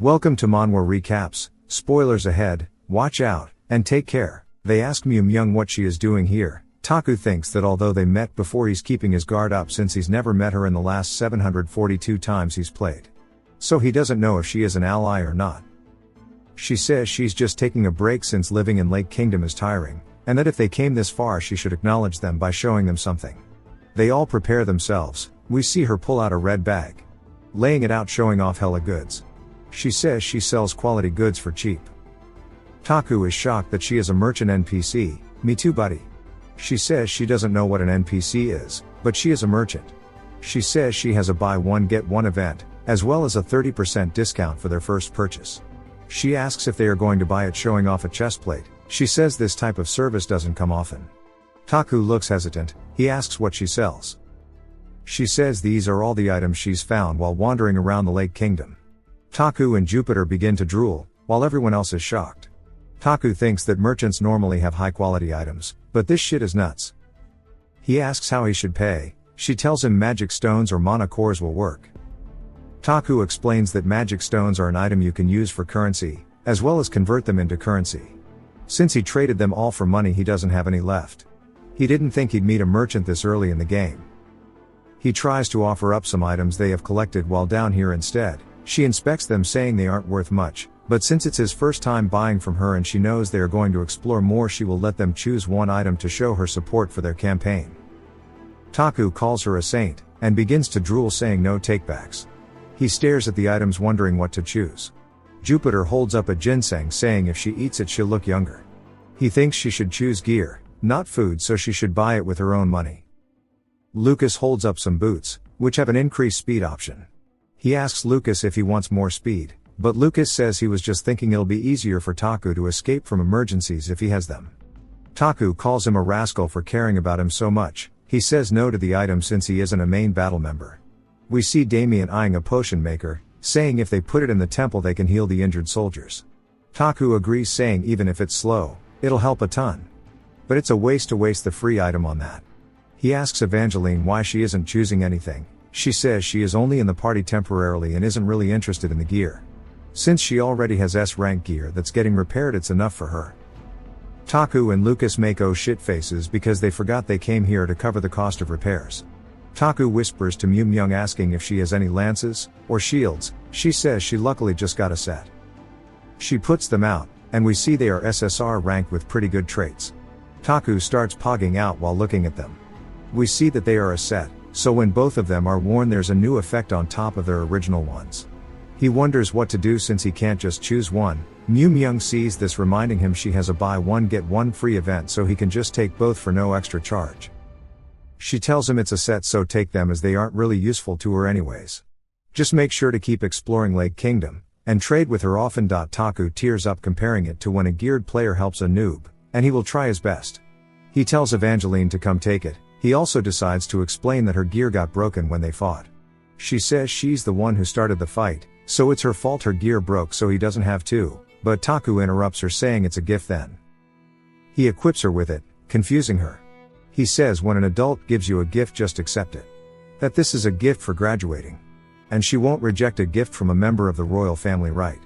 Welcome to Manhwa Recaps, spoilers ahead, watch out, and take care. They ask Myung what she is doing here. Taku thinks that although they met before, he's keeping his guard up since he's never met her in the last 742 times he's played. So he doesn't know if she is an ally or not. She says she's just taking a break since living in Lake Kingdom is tiring, and that if they came this far she should acknowledge them by showing them something. They all prepare themselves. We see her pull out a red bag, laying it out, showing off hella goods. She says she sells quality goods for cheap. Taku is shocked that she is a merchant NPC. Me too, buddy. She says she doesn't know what an NPC is, but she is a merchant. She says she has a buy one get one event, as well as a 30% discount for their first purchase. She asks if they are going to buy it, showing off a chest plate. She says this type of service doesn't come often. Taku looks hesitant. He asks what she sells. She says these are all the items she's found while wandering around the Lake Kingdom. Taku and Jupiter begin to drool, while everyone else is shocked. Taku thinks that merchants normally have high quality items, but this shit is nuts. He asks how he should pay. She tells him magic stones or mana cores will work. Taku explains that magic stones are an item you can use for currency, as well as convert them into currency. Since he traded them all for money, he doesn't have any left. He didn't think he'd meet a merchant this early in the game. He tries to offer up some items they have collected while down here instead. She inspects them, saying they aren't worth much, but since it's his first time buying from her and she knows they are going to explore more, she will let them choose one item to show her support for their campaign. Taku calls her a saint, and begins to drool, saying no takebacks. He stares at the items, wondering what to choose. Jupiter holds up a ginseng, saying if she eats it she'll look younger. He thinks she should choose gear, not food, so she should buy it with her own money. Lucas holds up some boots, which have an increased speed option. He asks Lucas if he wants more speed, but Lucas says he was just thinking it'll be easier for Taku to escape from emergencies if he has them. Taku calls him a rascal for caring about him so much. He says no to the item since he isn't a main battle member. We see Damien eyeing a potion maker, saying if they put it in the temple they can heal the injured soldiers. Taku agrees, saying even if it's slow, it'll help a ton. But it's a waste to waste the free item on that. He asks Evangeline why she isn't choosing anything. She says she is only in the party temporarily and isn't really interested in the gear. Since she already has S-rank gear that's getting repaired, it's enough for her. Taku and Lucas make oh shit faces because they forgot they came here to cover the cost of repairs. Taku whispers to Myung, asking if she has any lances or shields. She says she luckily just got a set. She puts them out, and we see they are SSR ranked with pretty good traits. Taku starts pogging out while looking at them. We see that they are a set, so when both of them are worn there's a new effect on top of their original ones. He wonders what to do since he can't just choose one. Myung sees this, reminding him she has a buy one get one free event, so he can just take both for no extra charge. She tells him it's a set, so take them as they aren't really useful to her anyways. Just make sure to keep exploring Lake Kingdom, and trade with her often. Taku tears up, comparing it to when a geared player helps a noob, and he will try his best. He tells Evangeline to come take it. He also decides to explain that her gear got broken when they fought. She says she's the one who started the fight, so it's her fault her gear broke, so he doesn't have to, but Taku interrupts her, saying it's a gift then. He equips her with it, confusing her. He says when an adult gives you a gift, just accept it. That this is a gift for graduating. And she won't reject a gift from a member of the royal family, right?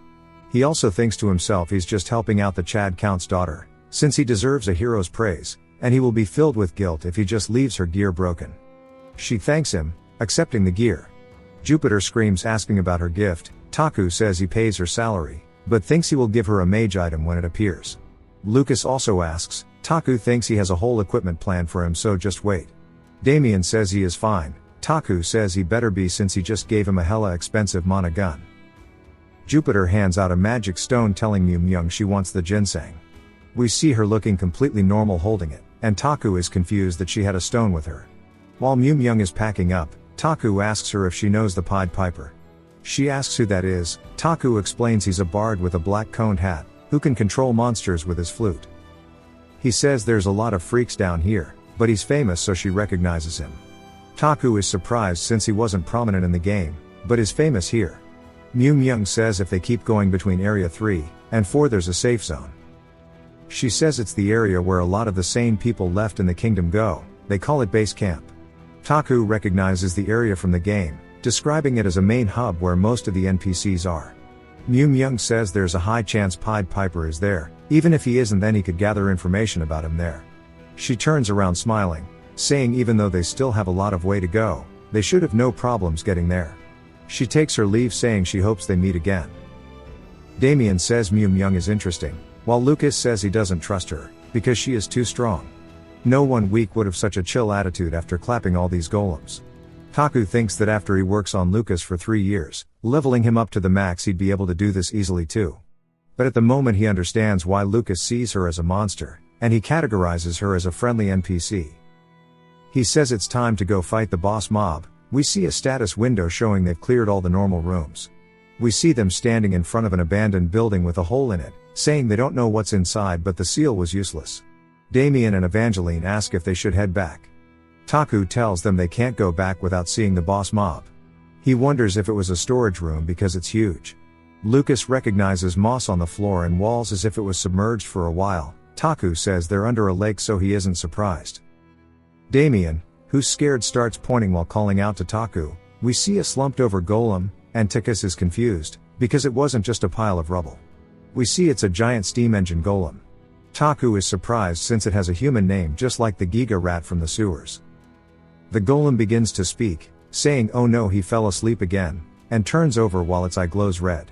He also thinks to himself he's just helping out the Chad Count's daughter, since he deserves a hero's praise, and he will be filled with guilt if he just leaves her gear broken. She thanks him, accepting the gear. Jupiter screams, asking about her gift. Taku says he pays her salary, but thinks he will give her a mage item when it appears. Lucas also asks. Taku thinks he has a whole equipment plan for him, so just wait. Damien says he is fine. Taku says he better be since he just gave him a hella expensive mana gun. Jupiter hands out a magic stone, telling Myung she wants the ginseng. We see her looking completely normal holding it, and Taku is confused that she had a stone with her. While Myung is packing up, Taku asks her if she knows the Pied Piper. She asks who that is. Taku explains he's a bard with a black coned hat, who can control monsters with his flute. He says there's a lot of freaks down here, but he's famous, so she recognizes him. Taku is surprised since he wasn't prominent in the game, but is famous here. Myung says if they keep going between area 3 and 4 there's a safe zone. She says it's the area where a lot of the sane people left in the kingdom go. They call it base camp. Taku recognizes the area from the game, describing it as a main hub where most of the NPCs are. Myung says there's a high chance Pied Piper is there, even if he isn't then he could gather information about him there. She turns around smiling, saying even though they still have a lot of way to go, they should have no problems getting there. She takes her leave saying she hopes they meet again. Damien says Myung is interesting, while Lucas says he doesn't trust her, because she is too strong. No one weak would have such a chill attitude after clapping all these golems. Taku thinks that after he works on Lucas for 3 years, leveling him up to the max he'd be able to do this easily too. But at the moment he understands why Lucas sees her as a monster, and he categorizes her as a friendly NPC. He says it's time to go fight the boss mob. We see a status window showing they've cleared all the normal rooms. We see them standing in front of an abandoned building with a hole in it, saying they don't know what's inside but the seal was useless. Damien and Evangeline ask if they should head back. Taku tells them they can't go back without seeing the boss mob. He wonders if it was a storage room because it's huge. Lucas recognizes moss on the floor and walls as if it was submerged for a while. Taku says they're under a lake so he isn't surprised. Damien, who's scared, starts pointing while calling out to Taku. We see a slumped over golem, and Tikus is confused, because it wasn't just a pile of rubble. We see it's a giant steam engine golem. Taku is surprised since it has a human name just like the Giga rat from the sewers. The golem begins to speak, saying oh no he fell asleep again, and turns over while its eye glows red.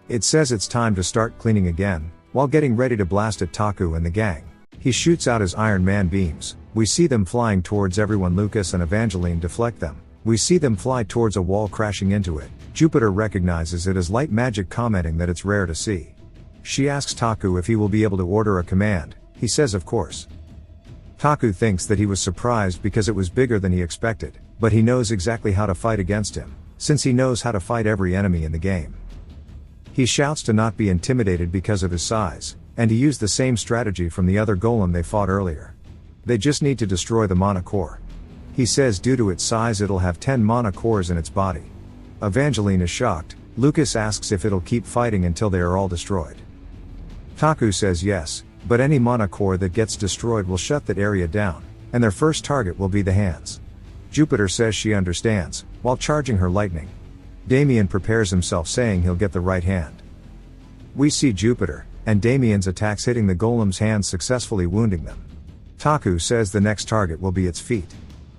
It says it's time to start cleaning again, while getting ready to blast at Taku and the gang. He shoots out his Iron Man beams. We see them flying towards everyone. Lucas and Evangeline deflect them. We see them fly towards a wall crashing into it. Jupiter recognizes it as light magic, commenting that it's rare to see. She asks Taku if he will be able to order a command. He says of course. Taku thinks that he was surprised because it was bigger than he expected, but he knows exactly how to fight against him, since he knows how to fight every enemy in the game. He shouts to not be intimidated because of his size, and to use the same strategy from the other golem they fought earlier. They just need to destroy the mana core. He says due to its size it'll have 10 mana cores in its body. Evangeline is shocked. Lucas asks if it'll keep fighting until they are all destroyed. Taku says yes, but any mana core that gets destroyed will shut that area down, and their first target will be the hands. Jupiter says she understands, while charging her lightning. Damien prepares himself saying he'll get the right hand. We see Jupiter, and Damien's attacks hitting the golem's hands successfully wounding them. Taku says the next target will be its feet.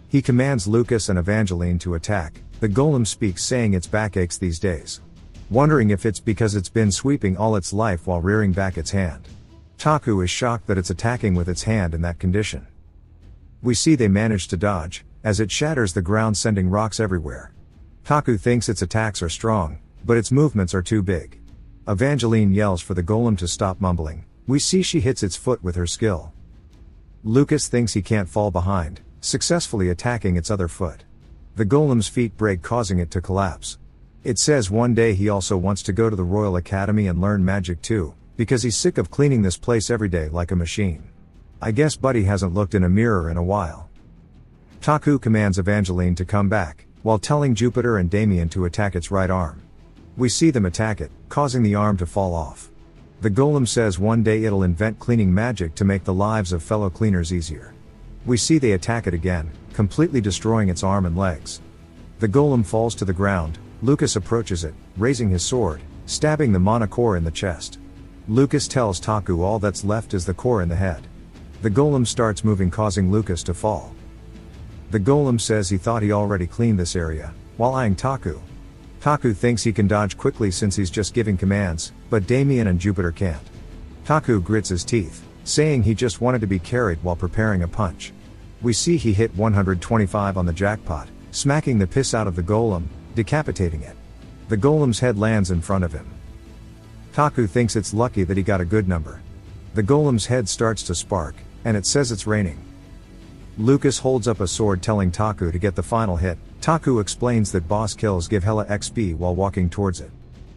He commands Lucas and Evangeline to attack. The golem speaks saying its back aches these days. Wondering if it's because it's been sweeping all its life while rearing back its hand. Taku is shocked that it's attacking with its hand in that condition. We see they manage to dodge, as it shatters the ground sending rocks everywhere. Taku thinks its attacks are strong, but its movements are too big. Evangeline yells for the golem to stop mumbling. We see she hits its foot with her skill. Lucas thinks he can't fall behind, successfully attacking its other foot. The golem's feet break, causing it to collapse. It says one day he also wants to go to the Royal Academy and learn magic too, because he's sick of cleaning this place every day like a machine. I guess Buddy hasn't looked in a mirror in a while. Taku commands Evangeline to come back, while telling Jupiter and Damien to attack its right arm. We see them attack it, causing the arm to fall off. The golem says one day it'll invent cleaning magic to make the lives of fellow cleaners easier. We see they attack it again, completely destroying its arm and legs. The golem falls to the ground. Lucas approaches it, raising his sword, stabbing the mana core in the chest. Lucas tells Taku all that's left is the core in the head. The golem starts moving, causing Lucas to fall. The golem says he thought he already cleaned this area, while eyeing Taku. Taku thinks he can dodge quickly since he's just giving commands, but Damien and Jupiter can't. Taku grits his teeth, saying he just wanted to be carried while preparing a punch. We see he hit 125 on the jackpot, smacking the piss out of the golem, decapitating it. The golem's head lands in front of him. Taku thinks it's lucky that he got a good number. The golem's head starts to spark, and it says it's raining. Lucas holds up a sword telling Taku to get the final hit. Taku explains that boss kills give hella XP while walking towards it.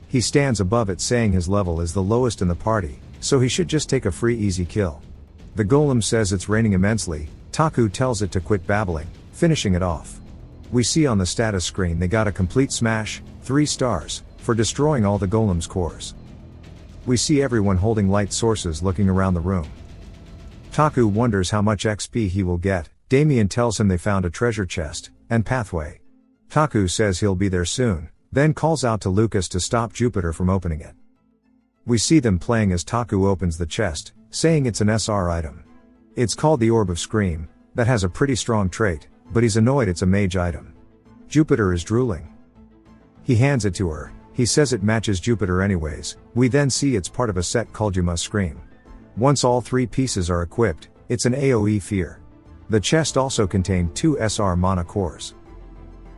He stands above it saying his level is the lowest in the party, so he should just take a free easy kill. The golem says it's raining immensely. Taku tells it to quit babbling, finishing it off. We see on the status screen they got a complete smash, 3 stars, for destroying all the golem's cores. We see everyone holding light sources looking around the room. Taku wonders how much XP he will get. Damien tells him they found a treasure chest and pathway. Taku says he'll be there soon, then calls out to Lucas to stop Jupiter from opening it. We see them playing as Taku opens the chest, saying it's an SR item. It's called the Orb of Scream, that has a pretty strong trait, but he's annoyed it's a mage item. Jupiter is drooling. He hands it to her, he says it matches Jupiter anyways. We then see it's part of a set called You Must Scream. Once all 3 pieces are equipped, it's an AoE fear. The chest also contained 2 SR mana cores.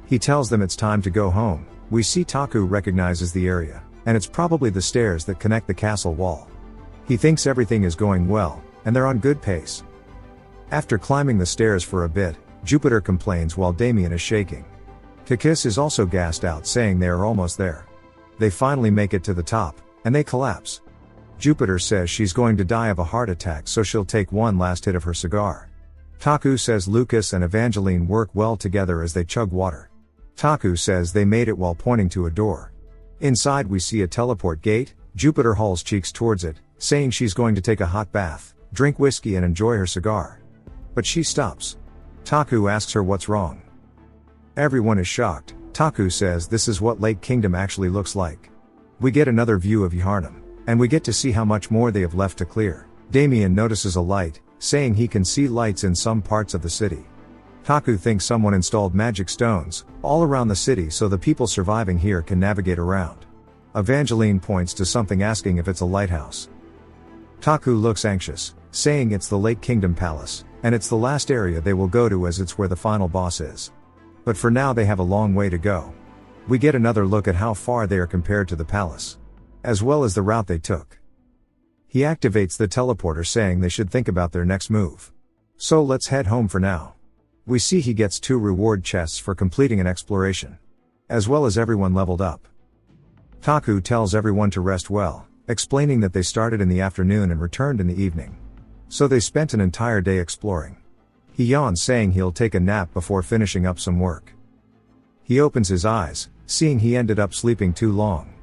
He tells them it's time to go home. We see Taku recognizes the area, and it's probably the stairs that connect the castle wall. He thinks everything is going well, and they're on good pace. After climbing the stairs for a bit, Jupiter complains while Damien is shaking. Kakis is also gassed out, saying they are almost there. They finally make it to the top, and they collapse. Jupiter says she's going to die of a heart attack, so she'll take one last hit of her cigar. Taku says Lucas and Evangeline work well together as they chug water. Taku says they made it while pointing to a door. Inside we see a teleport gate. Jupiter hauls cheeks towards it, saying she's going to take a hot bath, drink whiskey and enjoy her cigar. But she stops. Taku asks her what's wrong. Everyone is shocked. Taku says this is what Lake Kingdom actually looks like. We get another view of Yharnam, and we get to see how much more they have left to clear. Damien notices a light, saying he can see lights in some parts of the city. Taku thinks someone installed magic stones all around the city so the people surviving here can navigate around. Evangeline points to something, asking if it's a lighthouse. Taku looks anxious, saying it's the Lake Kingdom Palace, and it's the last area they will go to as it's where the final boss is. But for now they have a long way to go. We get another look at how far they are compared to the palace, as well as the route they took. He activates the teleporter, saying they should think about their next move. So let's head home for now. We see he gets 2 reward chests for completing an exploration, as well as everyone leveled up. Taku tells everyone to rest well, explaining that they started in the afternoon and returned in the evening. So they spent an entire day exploring. He yawns, saying he'll take a nap before finishing up some work. He opens his eyes, seeing he ended up sleeping too long.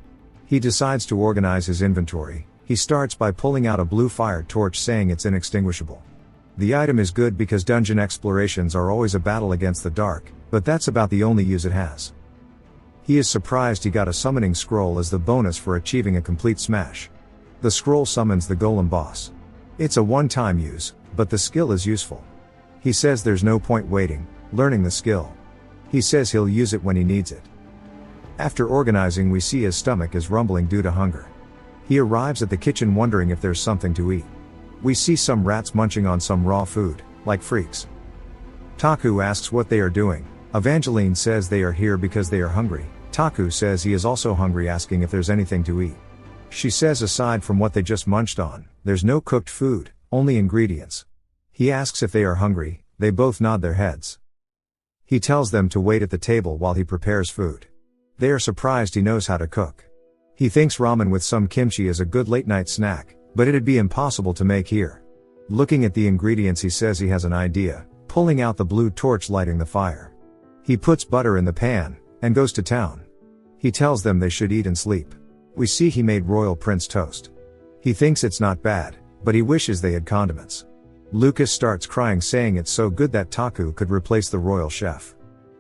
He decides to organize his inventory. He starts by pulling out a blue fire torch, saying it's inextinguishable. The item is good because dungeon explorations are always a battle against the dark, but that's about the only use it has. He is surprised he got a summoning scroll as the bonus for achieving a complete smash. The scroll summons the golem boss. It's a one-time use, but the skill is useful. He says there's no point waiting, learning the skill. He says he'll use it when he needs it. After organizing, we see his stomach is rumbling due to hunger. He arrives at the kitchen wondering if there's something to eat. We see some rats munching on some raw food, like freaks. Taku asks what they are doing. Evangeline says they are here because they are hungry. Taku says he is also hungry, asking if there's anything to eat. She says aside from what they just munched on, there's no cooked food, only ingredients. He asks if they are hungry. They both nod their heads. He tells them to wait at the table while he prepares food. They are surprised he knows how to cook. He thinks ramen with some kimchi is a good late-night snack, but it'd be impossible to make here. Looking at the ingredients, he says he has an idea, pulling out the blue torch, lighting the fire. He puts butter in the pan, and goes to town. He tells them they should eat and sleep. We see he made royal prince toast. He thinks it's not bad, but he wishes they had condiments. Lucas starts crying, saying it's so good that Taku could replace the royal chef.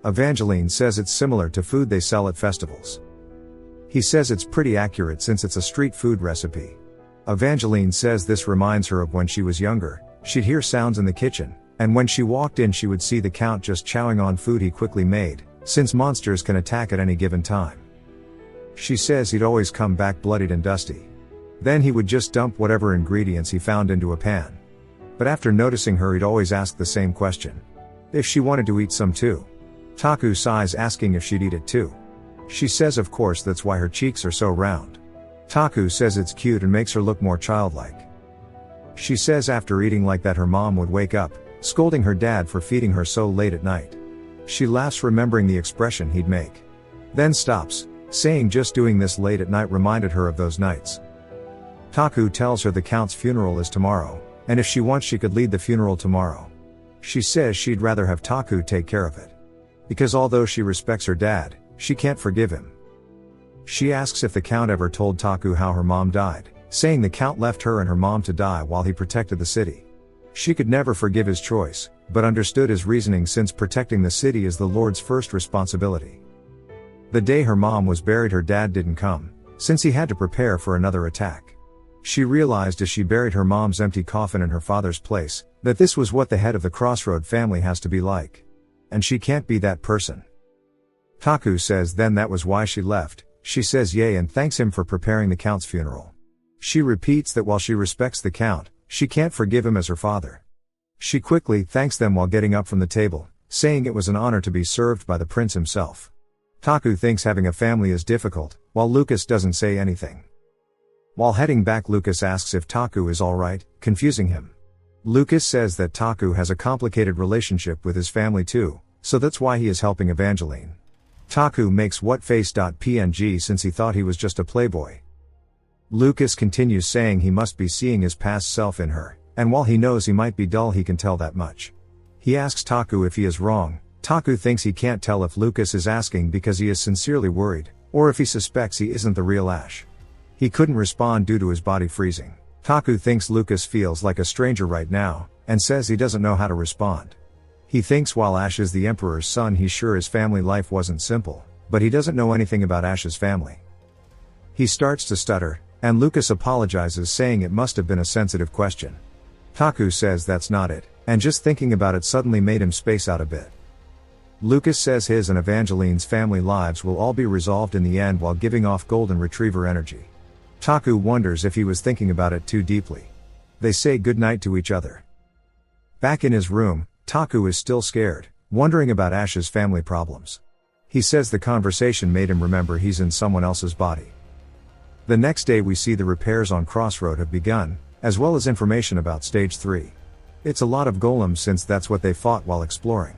Evangeline says it's similar to food they sell at festivals. He says it's pretty accurate since it's a street food recipe. Evangeline says this reminds her of when she was younger. She'd hear sounds in the kitchen, and when she walked in she would see the Count just chowing on food he quickly made, since monsters can attack at any given time. She says he'd always come back bloodied and dusty. Then he would just dump whatever ingredients he found into a pan. But after noticing her, he'd always ask the same question. If she wanted to eat some too. Taku sighs, asking if she'd eat it too. She says of course, that's why her cheeks are so round. Taku says it's cute and makes her look more childlike. She says after eating like that her mom would wake up, scolding her dad for feeding her so late at night. She laughs, remembering the expression he'd make. Then stops, saying just doing this late at night reminded her of those nights. Taku tells her the Count's funeral is tomorrow, and if she wants she could lead the funeral tomorrow. She says she'd rather have Taku take care of it. Because although she respects her dad, she can't forgive him. She asks if the Count ever told Taku how her mom died, saying the Count left her and her mom to die while he protected the city. She could never forgive his choice, but understood his reasoning since protecting the city is the Lord's first responsibility. The day her mom was buried her dad didn't come, since he had to prepare for another attack. She realized as she buried her mom's empty coffin in her father's place, that this was what the head of the Crossroad family has to be like. And she can't be that person. Taku says then that was why she left. She says yay and thanks him for preparing the Count's funeral. She repeats that while she respects the Count, she can't forgive him as her father. She quickly thanks them while getting up from the table, saying it was an honor to be served by the prince himself. Taku thinks having a family is difficult, while Lucas doesn't say anything. While heading back, Lucas asks if Taku is alright, confusing him. Lucas says that Taku has a complicated relationship with his family too, so that's why he is helping Evangeline. Taku makes what face.png since he thought he was just a playboy. Lucas continues saying he must be seeing his past self in her, and while he knows he might be dull he can tell that much. He asks Taku if he is wrong. Taku thinks he can't tell if Lucas is asking because he is sincerely worried, or if he suspects he isn't the real Ash. He couldn't respond due to his body freezing. Taku thinks Lucas feels like a stranger right now, and says he doesn't know how to respond. He thinks while Ash is the Emperor's son he's sure his family life wasn't simple, but he doesn't know anything about Ash's family. He starts to stutter, and Lucas apologizes saying it must have been a sensitive question. Taku says that's not it, and just thinking about it suddenly made him space out a bit. Lucas says his and Evangeline's family lives will all be resolved in the end while giving off golden retriever energy. Taku wonders if he was thinking about it too deeply. They say goodnight to each other. Back in his room, Taku is still scared, wondering about Ash's family problems. He says the conversation made him remember he's in someone else's body. The next day we see the repairs on Crossroad have begun, as well as information about Stage 3. It's a lot of golems since that's what they fought while exploring.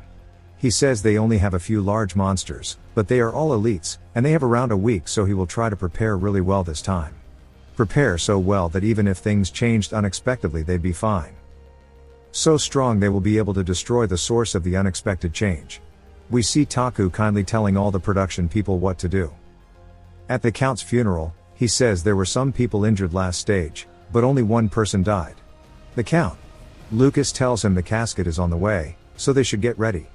He says they only have a few large monsters, but they are all elites, and they have around a week so he will try to prepare really well this time. Prepare so well that even if things changed unexpectedly they'd be fine. So strong they will be able to destroy the source of the unexpected change. We see Taku kindly telling all the production people what to do. At the Count's funeral, he says there were some people injured last stage, but only one person died. The Count. Lucas tells him the casket is on the way, so they should get ready.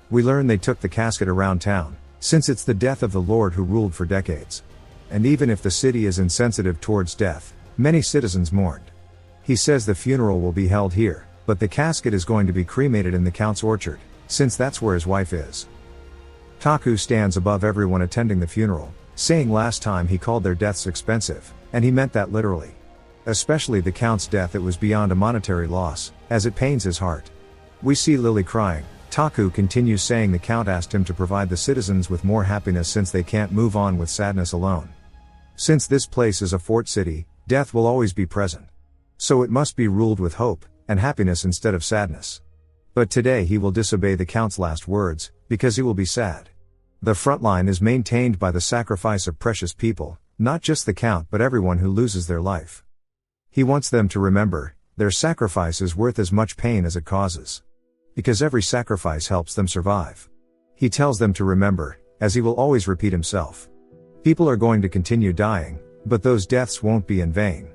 We learn they took the casket around town, since it's the death of the Lord who ruled for decades. And even if the city is insensitive towards death, many citizens mourned. He says the funeral will be held here, but the casket is going to be cremated in the Count's orchard, since that's where his wife is. Taku stands above everyone attending the funeral, saying last time he called their deaths expensive, and he meant that literally. Especially the Count's death, it was beyond a monetary loss, as it pains his heart. We see Lily crying. Taku continues saying the Count asked him to provide the citizens with more happiness since they can't move on with sadness alone. Since this place is a fort city, death will always be present. So it must be ruled with hope and happiness instead of sadness. But today he will disobey the Count's last words, because he will be sad. The front line is maintained by the sacrifice of precious people, not just the Count but everyone who loses their life. He wants them to remember, their sacrifice is worth as much pain as it causes. Because every sacrifice helps them survive. He tells them to remember, as he will always repeat himself. People are going to continue dying, but those deaths won't be in vain.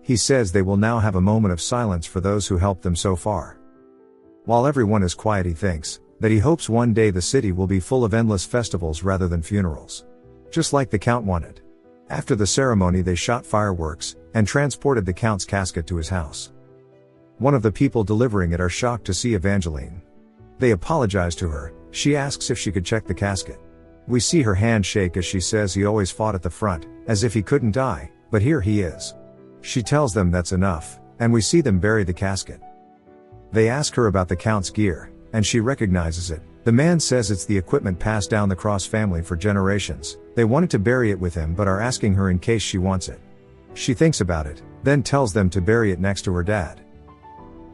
He says they will now have a moment of silence for those who helped them so far. While everyone is quiet, he thinks that he hopes one day the city will be full of endless festivals rather than funerals. Just like the Count wanted. After the ceremony they shot fireworks, and transported the Count's casket to his house. One of the people delivering it are shocked to see Evangeline. They apologize to her. She asks if she could check the casket. We see her hand shake as she says he always fought at the front, as if he couldn't die, but here he is. She tells them that's enough, and we see them bury the casket. They ask her about the Count's gear, and she recognizes it. The man says it's the equipment passed down the Cross family for generations. They wanted to bury it with him but are asking her in case she wants it. She thinks about it, then tells them to bury it next to her dad.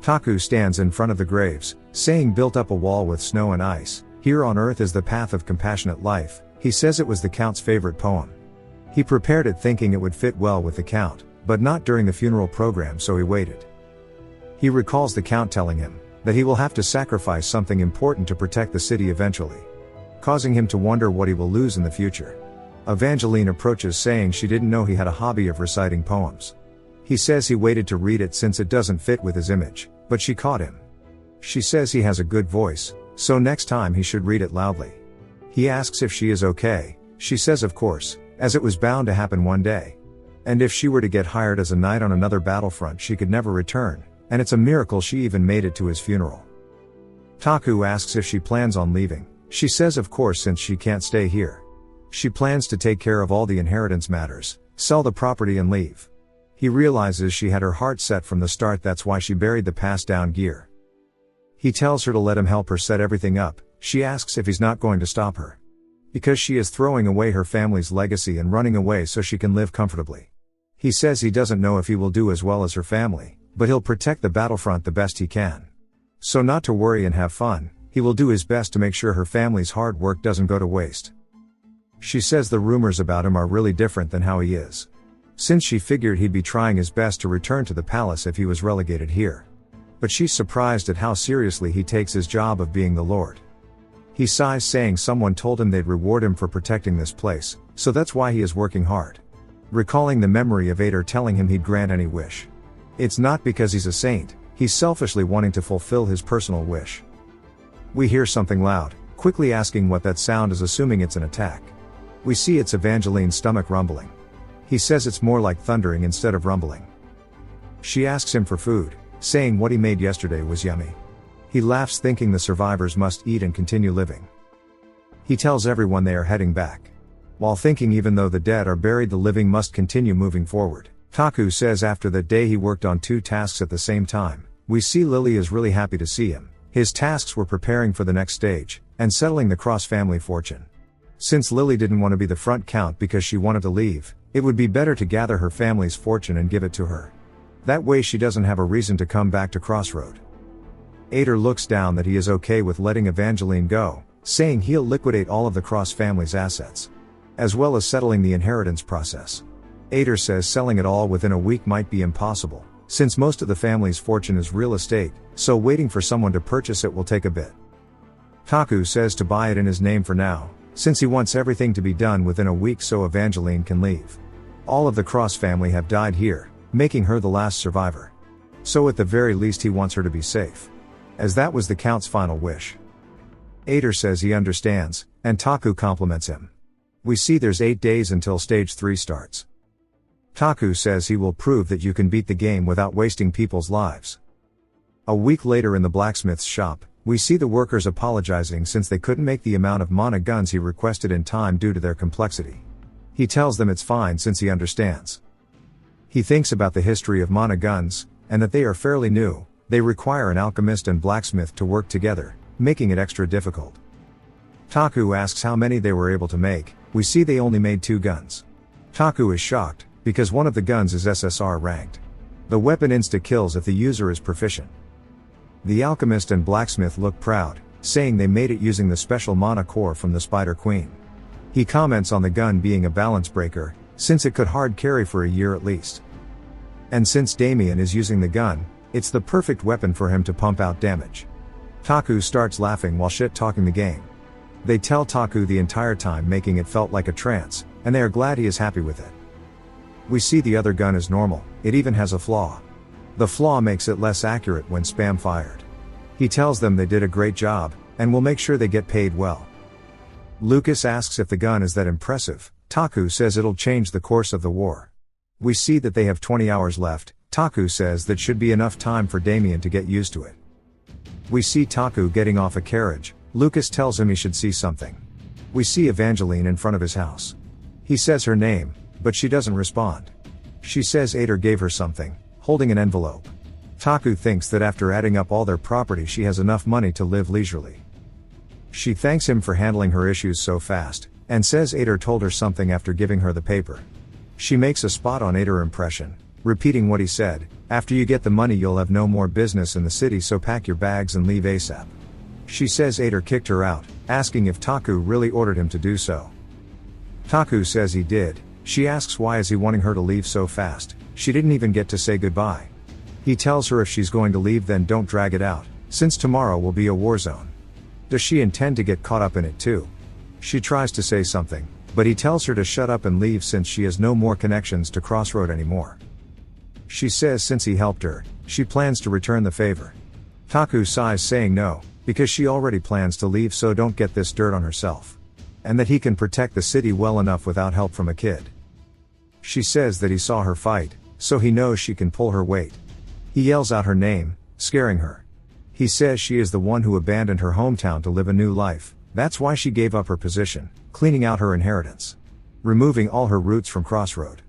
Taku stands in front of the graves, saying built up a wall with snow and ice. Here on earth is the path of compassionate life. He says it was the Count's favorite poem. He prepared it thinking it would fit well with the Count, but not during the funeral program, so he waited. He recalls the Count telling him that he will have to sacrifice something important to protect the city eventually, causing him to wonder what he will lose in the future. Evangeline approaches saying she didn't know he had a hobby of reciting poems. He says he waited to read it since it doesn't fit with his image, but she caught him. She says he has a good voice, so next time he should read it loudly. He asks if she is okay. She says of course, as it was bound to happen one day. And if she were to get hired as a knight on another battlefront she could never return, and it's a miracle she even made it to his funeral. Taku asks if she plans on leaving. She says of course since she can't stay here. She plans to take care of all the inheritance matters, sell the property and leave. He realizes she had her heart set from the start, that's why she buried the passed down gear. He tells her to let him help her set everything up. She asks if he's not going to stop her. Because she is throwing away her family's legacy and running away so she can live comfortably. He says he doesn't know if he will do as well as her family, but he'll protect the battlefront the best he can. So not to worry and have fun, he will do his best to make sure her family's hard work doesn't go to waste. She says the rumors about him are really different than how he is. Since she figured he'd be trying his best to return to the palace if he was relegated here. But she's surprised at how seriously he takes his job of being the Lord. He sighs saying someone told him they'd reward him for protecting this place, so that's why he is working hard. Recalling the memory of Ader telling him he'd grant any wish. It's not because he's a saint, he's selfishly wanting to fulfill his personal wish. We hear something loud, quickly asking what that sound is, assuming it's an attack. We see it's Evangeline's stomach rumbling. He says it's more like thundering instead of rumbling. She asks him for food, saying what he made yesterday was yummy. He laughs thinking the survivors must eat and continue living. He tells everyone they are heading back. While thinking even though the dead are buried the living must continue moving forward. Taku says after that day he worked on 2 tasks at the same time. We see Lily is really happy to see him. His tasks were preparing for the next stage, and settling the Cross family fortune. Since Lily didn't want to be the front count because she wanted to leave, it would be better to gather her family's fortune and give it to her. That way she doesn't have a reason to come back to Crossroad. Ader looks down that he is okay with letting Evangeline go, saying he'll liquidate all of the Cross family's assets. As well as settling the inheritance process. Ader says selling it all within a week might be impossible, since most of the family's fortune is real estate, so waiting for someone to purchase it will take a bit. Taku says to buy it in his name for now, since he wants everything to be done within a week so Evangeline can leave. All of the Cross family have died here, making her the last survivor. So at the very least he wants her to be safe. As that was the Count's final wish. Ader says he understands, and Taku compliments him. We see there's 8 days until stage 3 starts. Taku says he will prove that you can beat the game without wasting people's lives. A week later in the blacksmith's shop, we see the workers apologizing since they couldn't make the amount of mana guns he requested in time due to their complexity. He tells them it's fine since he understands. He thinks about the history of mana guns, and that they are fairly new. They require an alchemist and blacksmith to work together, making it extra difficult. Taku asks how many they were able to make. We see they only made 2 guns. Taku is shocked, because one of the guns is SSR ranked. The weapon insta-kills if the user is proficient. The alchemist and blacksmith look proud, saying they made it using the special mana core from the Spider Queen. He comments on the gun being a balance breaker, since it could hard carry for a year at least. And since Damien is using the gun, it's the perfect weapon for him to pump out damage. Taku starts laughing while shit-talking the game. They tell Taku the entire time making it felt like a trance, and they are glad he is happy with it. We see the other gun is normal, it even has a flaw. The flaw makes it less accurate when spam fired. He tells them they did a great job, and will make sure they get paid well. Lucas asks if the gun is that impressive. Taku says it'll change the course of the war. We see that they have 20 hours left. Taku says that should be enough time for Damien to get used to it. We see Taku getting off a carriage. Lucas tells him he should see something. We see Evangeline in front of his house. He says her name, but she doesn't respond. She says Ader gave her something, holding an envelope. Taku thinks that after adding up all their property she has enough money to live leisurely. She thanks him for handling her issues so fast, and says Ader told her something after giving her the paper. She makes a spot on Ader impression, repeating what he said, after you get the money you'll have no more business in the city so pack your bags and leave ASAP. She says Ader kicked her out, asking if Taku really ordered him to do so. Taku says he did. She asks why is he wanting her to leave so fast. She didn't even get to say goodbye. He tells her if she's going to leave then don't drag it out, since tomorrow will be a war zone. Does she intend to get caught up in it too? She tries to say something, but he tells her to shut up and leave since she has no more connections to Crossroad anymore. She says since he helped her, she plans to return the favor. Taku sighs saying no, because she already plans to leave so don't get this dirt on herself. And that he can protect the city well enough without help from a kid. She says that he saw her fight, so he knows she can pull her weight. He yells out her name, scaring her. He says she is the one who abandoned her hometown to live a new life, that's why she gave up her position, cleaning out her inheritance, removing all her roots from Crossroad.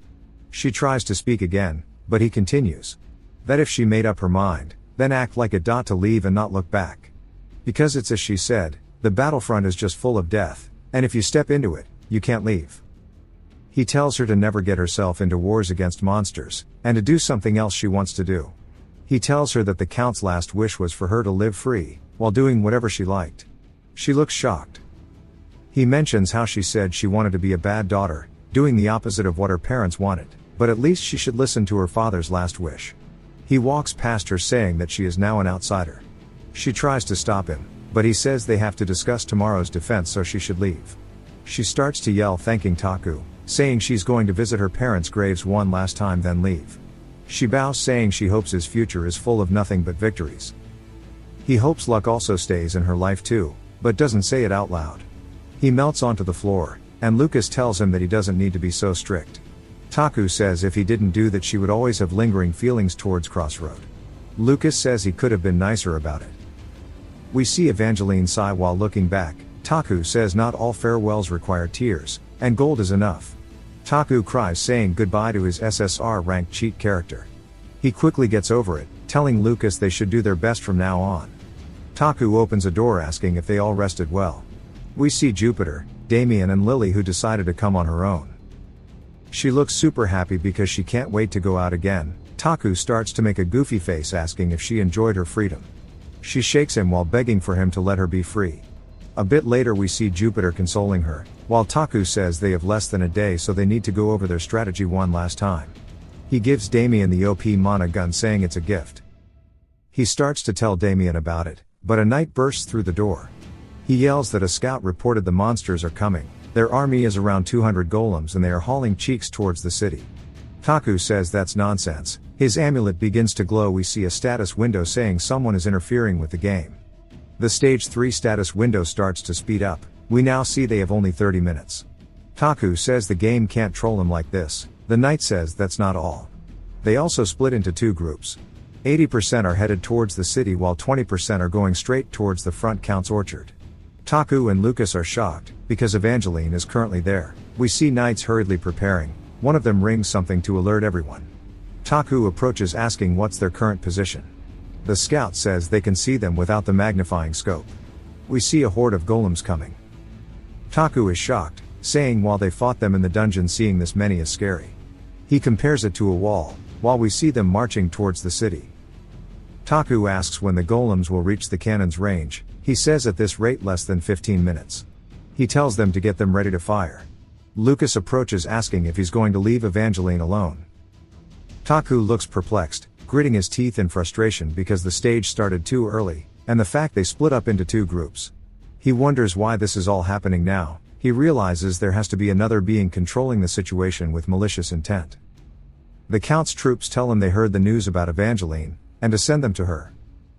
She tries to speak again, but he continues. That if she made up her mind, then act like it to leave and not look back. Because it's as she said, the battlefront is just full of death, and if you step into it, you can't leave. He tells her to never get herself into wars against monsters, and to do something else she wants to do. He tells her that the Count's last wish was for her to live free, while doing whatever she liked. She looks shocked. He mentions how she said she wanted to be a bad daughter, doing the opposite of what her parents wanted, but at least she should listen to her father's last wish. He walks past her saying that she is now an outsider. She tries to stop him, but he says they have to discuss tomorrow's defense so she should leave. She starts to yell thanking Taku, saying she's going to visit her parents' graves one last time then leave. She bows saying she hopes his future is full of nothing but victories. He hopes luck also stays in her life too, but doesn't say it out loud. He melts onto the floor, and Lucas tells him that he doesn't need to be so strict. Taku says if he didn't do that she would always have lingering feelings towards Crossroad. Lucas says he could have been nicer about it. We see Evangeline sigh while looking back. Taku says not all farewells require tears, and gold is enough. Taku cries saying goodbye to his SSR ranked cheat character. He quickly gets over it, telling Lucas they should do their best from now on. Taku opens a door asking if they all rested well. We see Jupiter, Damien and Lily who decided to come on her own. She looks super happy because she can't wait to go out again. Taku starts to make a goofy face asking if she enjoyed her freedom. She shakes him while begging for him to let her be free. A bit later we see Jupiter consoling her, while Taku says they have less than a day so they need to go over their strategy one last time. He gives Damien the OP mana gun saying it's a gift. He starts to tell Damien about it, but a knight bursts through the door. He yells that a scout reported the monsters are coming, their army is around 200 golems and they are hauling cheeks towards the city. Taku says that's nonsense. His amulet begins to glow. We see a status window saying someone is interfering with the game. The stage 3 status window starts to speed up. We now see they have only 30 minutes. Taku says the game can't troll him like this. The knight says that's not all. They also split into 2 groups. 80% are headed towards the city while 20% are going straight towards the front Count's orchard. Taku and Lucas are shocked, because Evangeline is currently there. We see knights hurriedly preparing. One of them rings something to alert everyone. Taku approaches asking what's their current position. The scout says they can see them without the magnifying scope. We see a horde of golems coming. Taku is shocked, saying while they fought them in the dungeon seeing this many is scary. He compares it to a wall, while we see them marching towards the city. Taku asks when the golems will reach the cannon's range. He says at this rate less than 15 minutes. He tells them to get them ready to fire. Lucas approaches asking if he's going to leave Evangeline alone. Taku looks perplexed, gritting his teeth in frustration because the stage started too early, and the fact they split up into 2 groups. He wonders why this is all happening now. He realizes there has to be another being controlling the situation with malicious intent. The Count's troops tell him they heard the news about Evangeline, and to send them to her.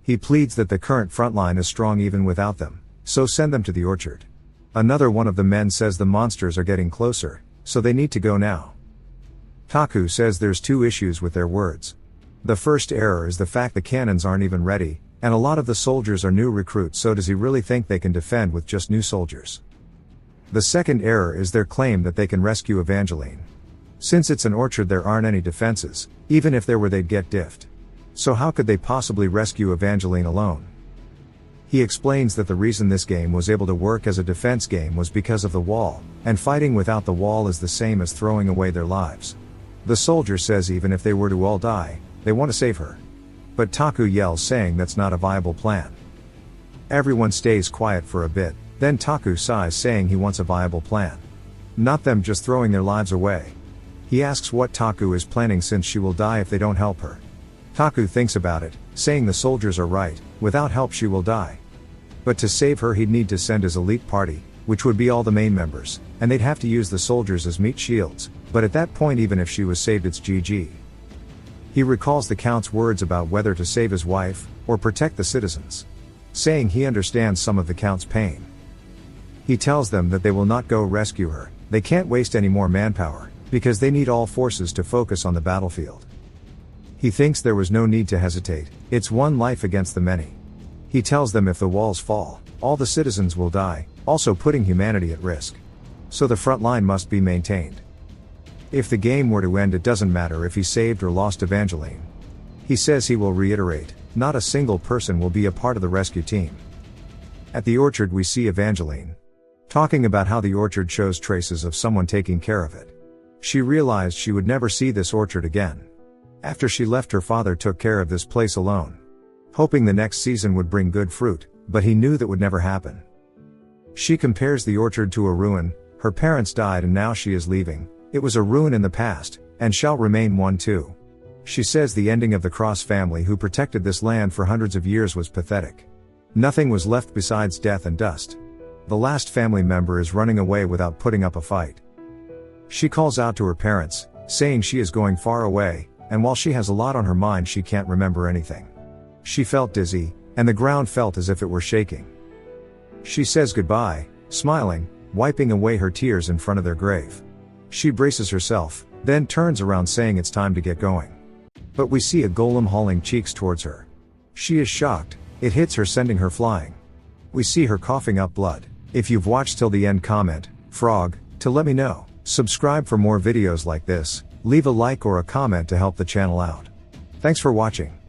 He pleads that the current front line is strong even without them, so send them to the orchard. Another one of the men says the monsters are getting closer, so they need to go now. Taku says there's 2 issues with their words. The first error is the fact the cannons aren't even ready, and a lot of the soldiers are new recruits, so does he really think they can defend with just new soldiers? The second error is their claim that they can rescue Evangeline. Since it's an orchard there aren't any defenses, even if there were they'd get diffed. So how could they possibly rescue Evangeline alone? He explains that the reason this game was able to work as a defense game was because of the wall, and fighting without the wall is the same as throwing away their lives. The soldier says even if they were to all die, they want to save her. But Taku yells saying that's not a viable plan. Everyone stays quiet for a bit, then Taku sighs saying he wants a viable plan. Not them just throwing their lives away. He asks what Taku is planning since she will die if they don't help her. Taku thinks about it, saying the soldiers are right, without help she will die. But to save her he'd need to send his elite party, which would be all the main members, and they'd have to use the soldiers as meat shields, but at that point even if she was saved it's GG. He recalls the Count's words about whether to save his wife, or protect the citizens. Saying he understands some of the Count's pain. He tells them that they will not go rescue her, they can't waste any more manpower, because they need all forces to focus on the battlefield. He thinks there was no need to hesitate, it's one life against the many. He tells them if the walls fall, all the citizens will die, also putting humanity at risk. So the front line must be maintained. If the game were to end, it doesn't matter if he saved or lost Evangeline. He says he will reiterate, not a single person will be a part of the rescue team. At the orchard we see Evangeline talking about how the orchard shows traces of someone taking care of it. She realized she would never see this orchard again. After she left, her father took care of this place alone, hoping the next season would bring good fruit, but he knew that would never happen. She compares the orchard to a ruin. Her parents died and now she is leaving. It was a ruin in the past, and shall remain one too. She says the ending of the Cross family who protected this land for hundreds of years was pathetic. Nothing was left besides death and dust. The last family member is running away without putting up a fight. She calls out to her parents, saying she is going far away, and while she has a lot on her mind she can't remember anything. She felt dizzy, and the ground felt as if it were shaking. She says goodbye, smiling, wiping away her tears in front of their grave. She braces herself, then turns around saying it's time to get going. But we see a golem hauling cheeks towards her. She is shocked, it hits her sending her flying. We see her coughing up blood. If you've watched till the end, comment, frog, to let me know. Subscribe for more videos like this, leave a like or a comment to help the channel out. Thanks for watching.